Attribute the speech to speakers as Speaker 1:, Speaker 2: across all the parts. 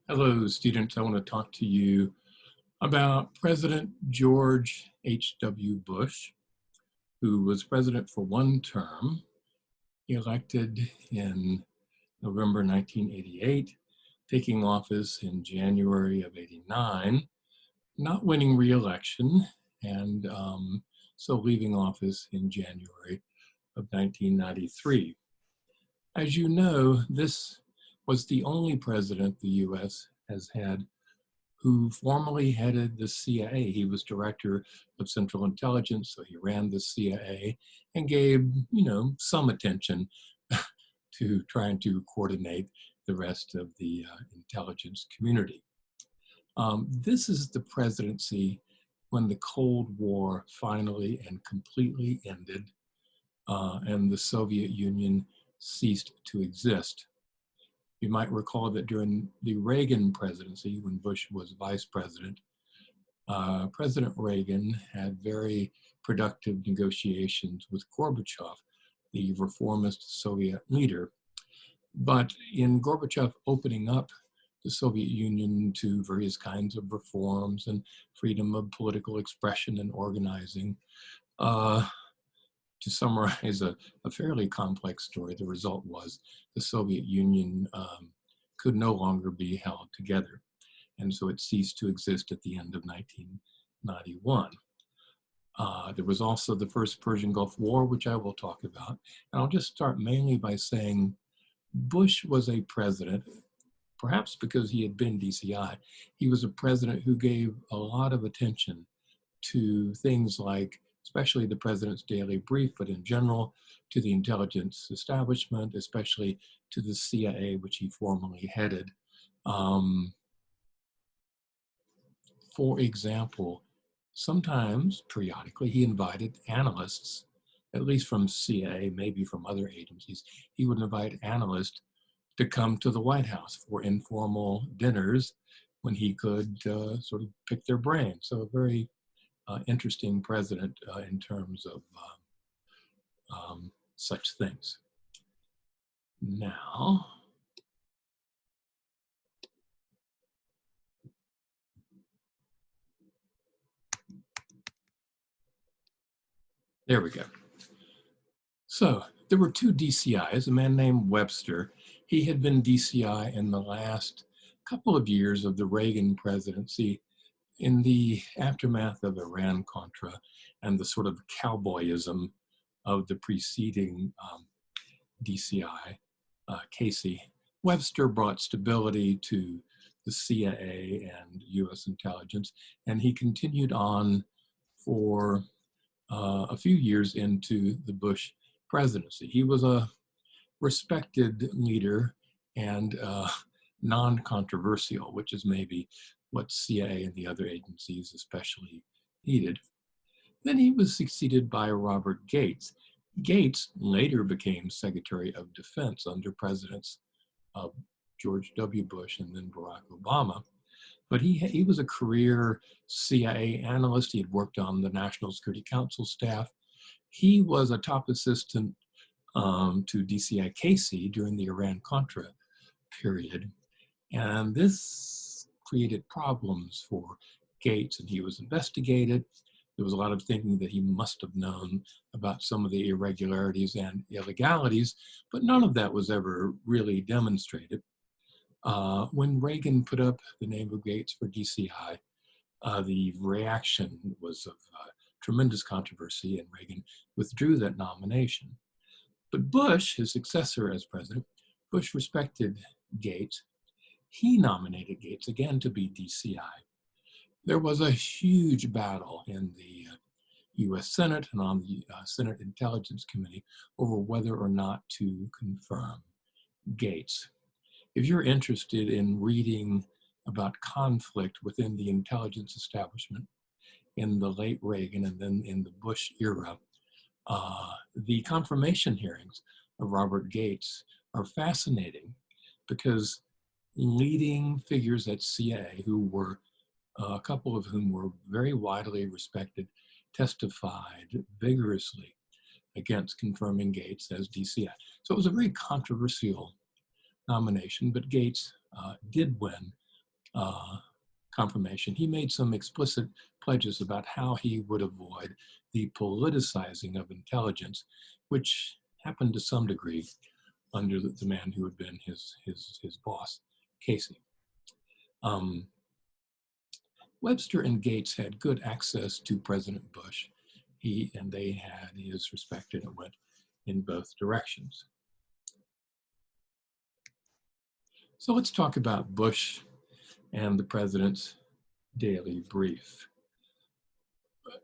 Speaker 1: Hello, students. I want to talk to you about President George H.W. Bush, who was president for one term. He elected in November 1988, taking office in January of 89, not winning re-election, and so leaving office in January of 1993. As you know, this was the only president the U.S. has had who formerly headed the CIA. He was director of Central Intelligence, so he ran the CIA and gave, some attention to trying to coordinate the rest of the intelligence community. This is the presidency when the Cold War finally and completely ended and the Soviet Union ceased to exist. You might recall that during the Reagan presidency, when Bush was vice president, President Reagan had very productive negotiations with Gorbachev, the reformist Soviet leader. But in Gorbachev opening up the Soviet Union to various kinds of reforms and freedom of political expression and organizing, to summarize a fairly complex story, the result was the Soviet Union could no longer be held together. And so it ceased to exist at the end of 1991. There was also the first Persian Gulf War, which I will talk about. And I'll just start mainly by saying Bush was a president, perhaps because he had been DCI, he was a president who gave a lot of attention to things like, especially the president's daily brief, but in general, to the intelligence establishment, especially to the CIA, which he formerly headed. For example, sometimes, periodically, he invited analysts, at least from CIA, maybe from other agencies. He would invite analysts to come to the White House for informal dinners when he could sort of pick their brain. So a very interesting president in terms of such things. Now, there we go. So there were two DCIs, a man named Webster. He had been DCI in the last couple of years of the Reagan presidency in the aftermath of Iran-Contra and the sort of cowboyism of the preceding DCI, Casey. Webster brought stability to the CIA and US intelligence, and he continued on for a few years into the Bush presidency. He was a respected leader and non-controversial, which is maybe what CIA and the other agencies especially needed. Then he was succeeded by Robert Gates. Gates later became Secretary of Defense under presidents of George W. Bush and then Barack Obama. But he was a career CIA analyst. He had worked on the National Security Council staff. He was a top assistant to DCI Casey during the Iran-Contra period. And this created problems for Gates, and he was investigated. There was a lot of thinking that he must have known about some of the irregularities and illegalities, but none of that was ever really demonstrated. When Reagan put up the name of Gates for DCI, the reaction was of tremendous controversy, and Reagan withdrew that nomination. But Bush, his successor as president, Bush respected Gates. He nominated Gates again to be DCI. There was a huge battle in the US Senate and on the Senate Intelligence Committee over whether or not to confirm Gates. If you're interested in reading about conflict within the intelligence establishment in the late Reagan and then in the Bush era, the confirmation hearings of Robert Gates are fascinating because leading figures at CIA, who were a couple of whom were very widely respected, testified vigorously against confirming Gates as DCI. So it was a very controversial nomination, but Gates did win confirmation, he made some explicit pledges about how he would avoid the politicizing of intelligence, which happened to some degree under the man who had been his boss, Casey. Webster and Gates had good access to President Bush. He and they had his respect, and it went in both directions. So let's talk about Bush and the president's daily brief.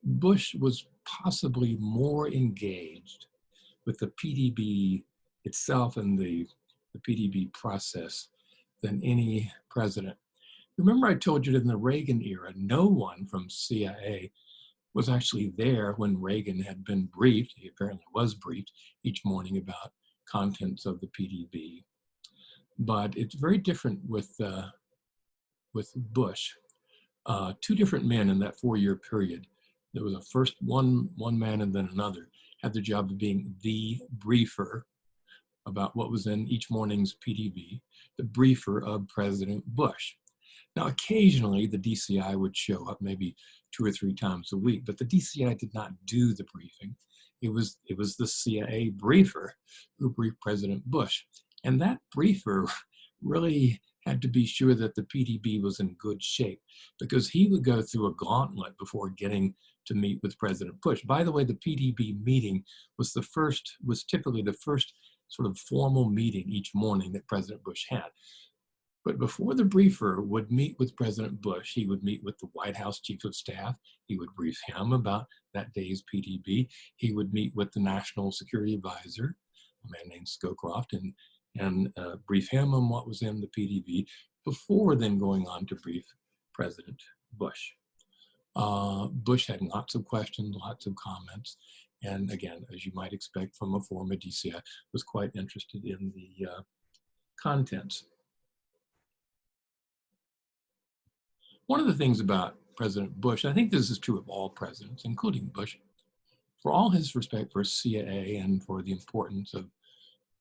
Speaker 1: Bush was possibly more engaged with the PDB itself and the PDB process than any president. Remember, I told you that in the Reagan era, no one from CIA was actually there when Reagan had been briefed. He apparently was briefed each morning about contents of the PDB. But it's very different with Bush. Two different men in that 4-year period. There was a first one man and then another had the job of being the briefer about what was in each morning's PDB, the briefer of President Bush. Now, occasionally the DCI would show up, maybe 2 or 3 times a week, but the DCI did not do the briefing. It was the CIA briefer who briefed President Bush. And that briefer really had to be sure that the PDB was in good shape, because he would go through a gauntlet before getting to meet with President Bush. By the way, the PDB meeting was typically the first sort of formal meeting each morning that President Bush had. But before the briefer would meet with President Bush, he would meet with the White House Chief of Staff. He would brief him about that day's PDB. He would meet with the National Security Advisor, a man named Scowcroft, and brief him on what was in the PDB before then going on to brief President Bush. Bush had lots of questions, lots of comments, and again, as you might expect from a former DCI, was quite interested in the contents. One of the things about President Bush, I think this is true of all presidents, including Bush, for all his respect for CIA and for the importance of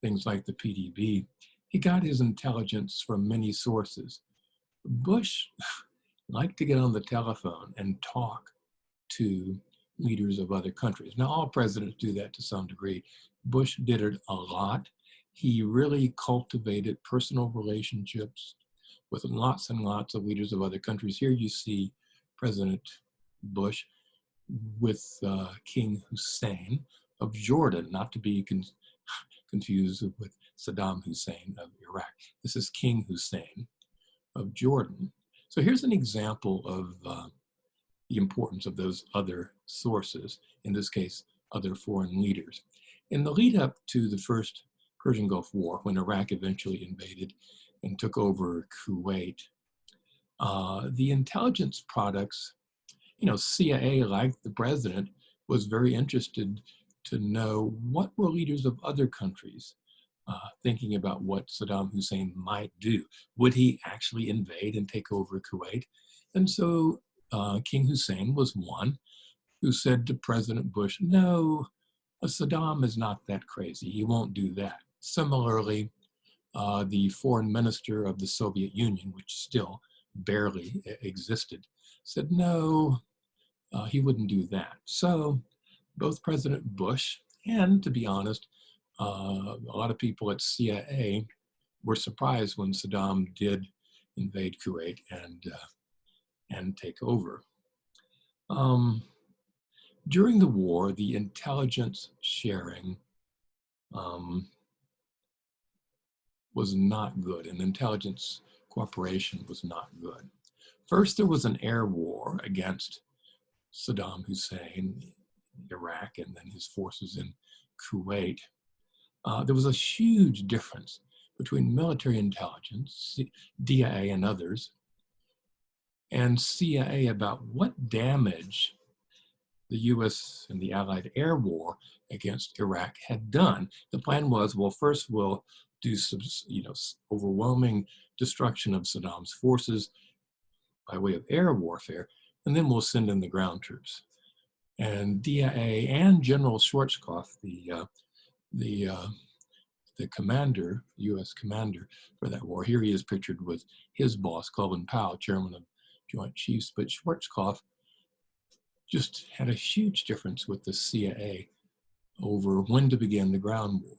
Speaker 1: things like the PDB, he got his intelligence from many sources. Bush liked to get on the telephone and talk to leaders of other countries. Now, all presidents do that to some degree. Bush did it a lot. He really cultivated personal relationships with lots and lots of leaders of other countries. Here you see President Bush with King Hussein of Jordan, not to be confused with Saddam Hussein of Iraq. This is King Hussein of Jordan. So here's an example of the importance of those other sources, in this case, other foreign leaders. In the lead up to the first Persian Gulf War, when Iraq eventually invaded and took over Kuwait, the intelligence products, CIA, like the president, was very interested to know what were leaders of other countries thinking about what Saddam Hussein might do. Would he actually invade and take over Kuwait? And so King Hussein was one who said to President Bush, no, Saddam is not that crazy. He won't do that. Similarly, the foreign minister of the Soviet Union, which still barely existed, said no, he wouldn't do that. So both President Bush and, to be honest, a lot of people at CIA were surprised when Saddam did invade Kuwait and take over. During the war, the intelligence sharing was not good, and intelligence cooperation was not good. First, there was an air war against Saddam Hussein, Iraq, and then his forces in Kuwait. There was a huge difference between military intelligence, DIA and others, and CIA about what damage the US and the Allied air war against Iraq had done. The plan was, well, first we'll do some, overwhelming destruction of Saddam's forces by way of air warfare, and then we'll send in the ground troops. And DIA and General Schwarzkopf, the the commander, U.S. commander for that war. Here he is pictured with his boss, Colin Powell, chairman of Joint Chiefs, but Schwarzkopf just had a huge difference with the CIA over when to begin the ground war.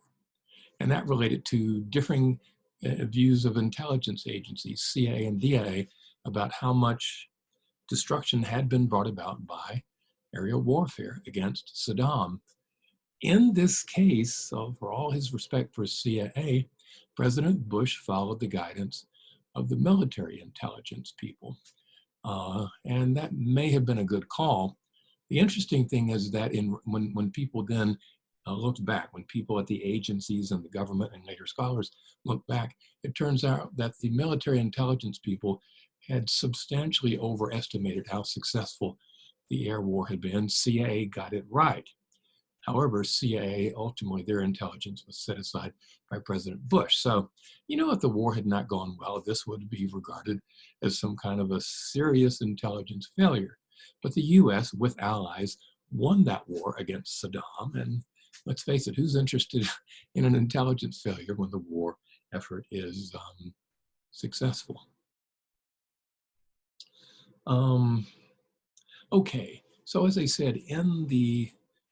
Speaker 1: And that related to differing views of intelligence agencies, CIA and DIA, about how much destruction had been brought about by aerial warfare against Saddam. In this case, so for all his respect for CIA, President Bush followed the guidance of the military intelligence people. And that may have been a good call. The interesting thing is that when people then looked back, when people at the agencies and the government and later scholars look back, it turns out that the military intelligence people had substantially overestimated how successful the air war had been. CIA got it right. However, CIA, ultimately, their intelligence was set aside by President Bush. So, if the war had not gone well, this would be regarded as some kind of a serious intelligence failure. But the US, with allies, won that war against Saddam. And let's face it, who's interested in an intelligence failure when the war effort is successful? Okay, so as I said, in the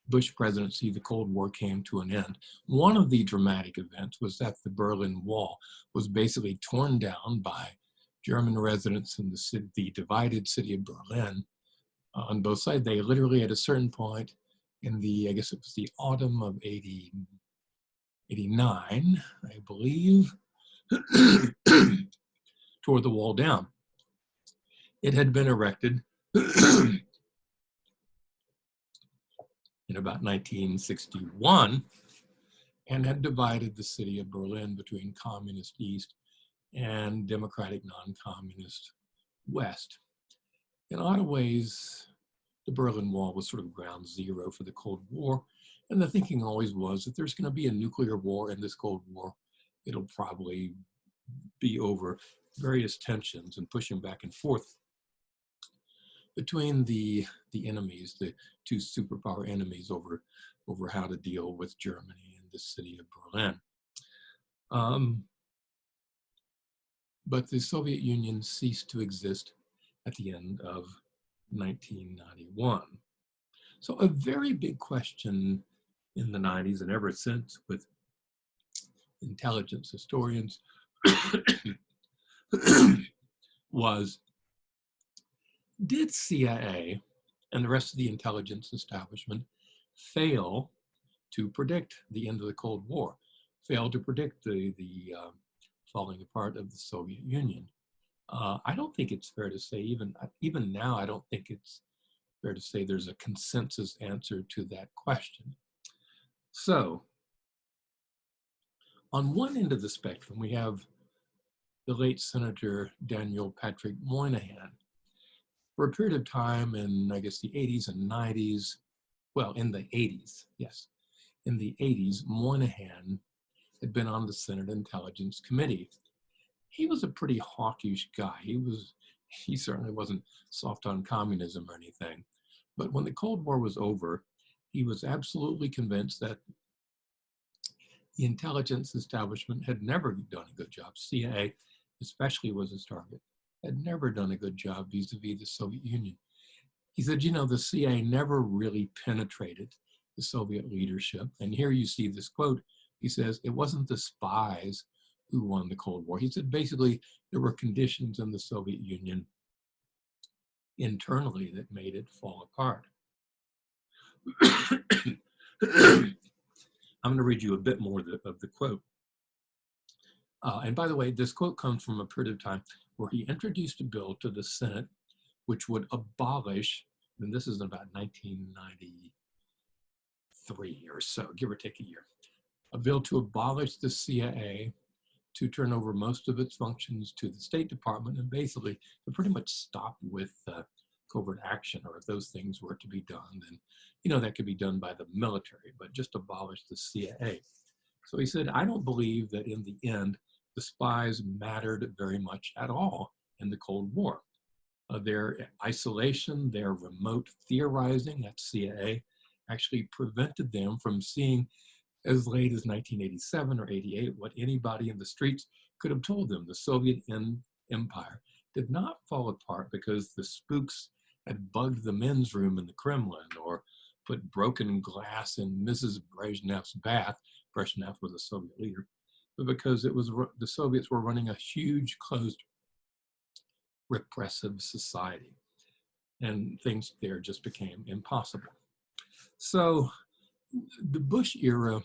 Speaker 1: Bush presidency, the Cold War came to an end. One of the dramatic events was that the Berlin Wall was basically torn down by German residents in the divided city of Berlin on both sides. They literally, at a certain point in I guess it was the autumn of 89, I believe, tore the wall down. It had been erected in about 1961 and had divided the city of Berlin between communist East and democratic non-communist West. In a lot of ways, the Berlin Wall was sort of ground zero for the Cold War. And the thinking always was that there's going to be a nuclear war in this Cold War. It'll probably be over various tensions and pushing back and forth between the enemies, the two superpower enemies over how to deal with Germany and the city of Berlin. But the Soviet Union ceased to exist at the end of 1991. So a very big question in the 90s and ever since with intelligence historians was, did CIA and the rest of the intelligence establishment fail to predict the end of the Cold War, fail to predict the falling apart of the Soviet Union? I don't think it's fair to say, even now, I don't think it's fair to say there's a consensus answer to that question. So, on one end of the spectrum, we have the late Senator Daniel Patrick Moynihan. For a period of time in, I guess, the 80s and 90s, well, in the 80s, yes. In the 80s, Moynihan had been on the Senate Intelligence Committee. He was a pretty hawkish guy. He certainly wasn't soft on communism or anything. But when the Cold War was over, he was absolutely convinced that the intelligence establishment had never done a good job. CIA especially was his target, had never done a good job vis-a-vis the Soviet Union. He said, the CIA never really penetrated the Soviet leadership. And here you see this quote. He says, it wasn't the spies who won the Cold War. He said, basically, there were conditions in the Soviet Union internally that made it fall apart. I'm going to read you a bit more of the quote. And by the way, this quote comes from a period of time where he introduced a bill to the Senate which would abolish, and this is about 1993 or so, give or take a year, a bill to abolish the CIA, to turn over most of its functions to the State Department, and basically to pretty much stop with covert action, or if those things were to be done, then that could be done by the military, but just abolish the CIA. So he said, I don't believe that in the end, the spies mattered very much at all in the Cold War. Their isolation, their remote theorizing at CIA actually prevented them from seeing as late as 1987 or 88, what anybody in the streets could have told them. The Soviet Empire did not fall apart because the spooks had bugged the men's room in the Kremlin or put broken glass in Mrs. Brezhnev's bath. Brezhnev was a Soviet leader, but because it was the Soviets were running a huge closed repressive society, and things there just became impossible. So the Bush era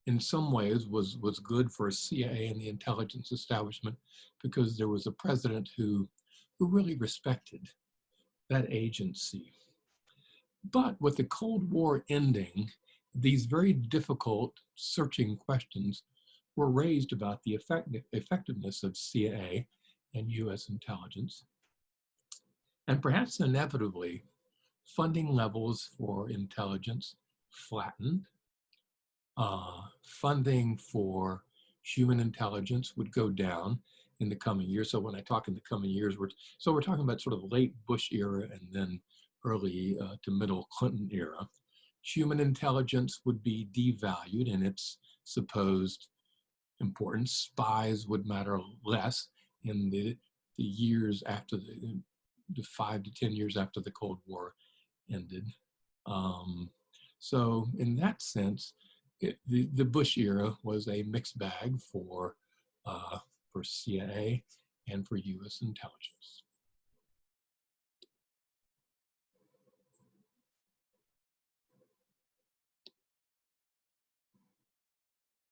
Speaker 1: in some ways was good for CIA and the intelligence establishment because there was a president who really respected that agency. But with the Cold War ending, these very difficult searching questions were raised about the effectiveness of CIA and US intelligence. And perhaps inevitably, funding levels for intelligence flattened. Funding for human intelligence would go down in the coming years. So when I talk in the coming years, we're talking about sort of late Bush era and then early to middle Clinton era. Human intelligence would be devalued in its supposed importance. Spies would matter less in the years after the 5 to 10 years after the Cold War ended. So in that sense, the Bush era was a mixed bag for CIA and for U.S. intelligence.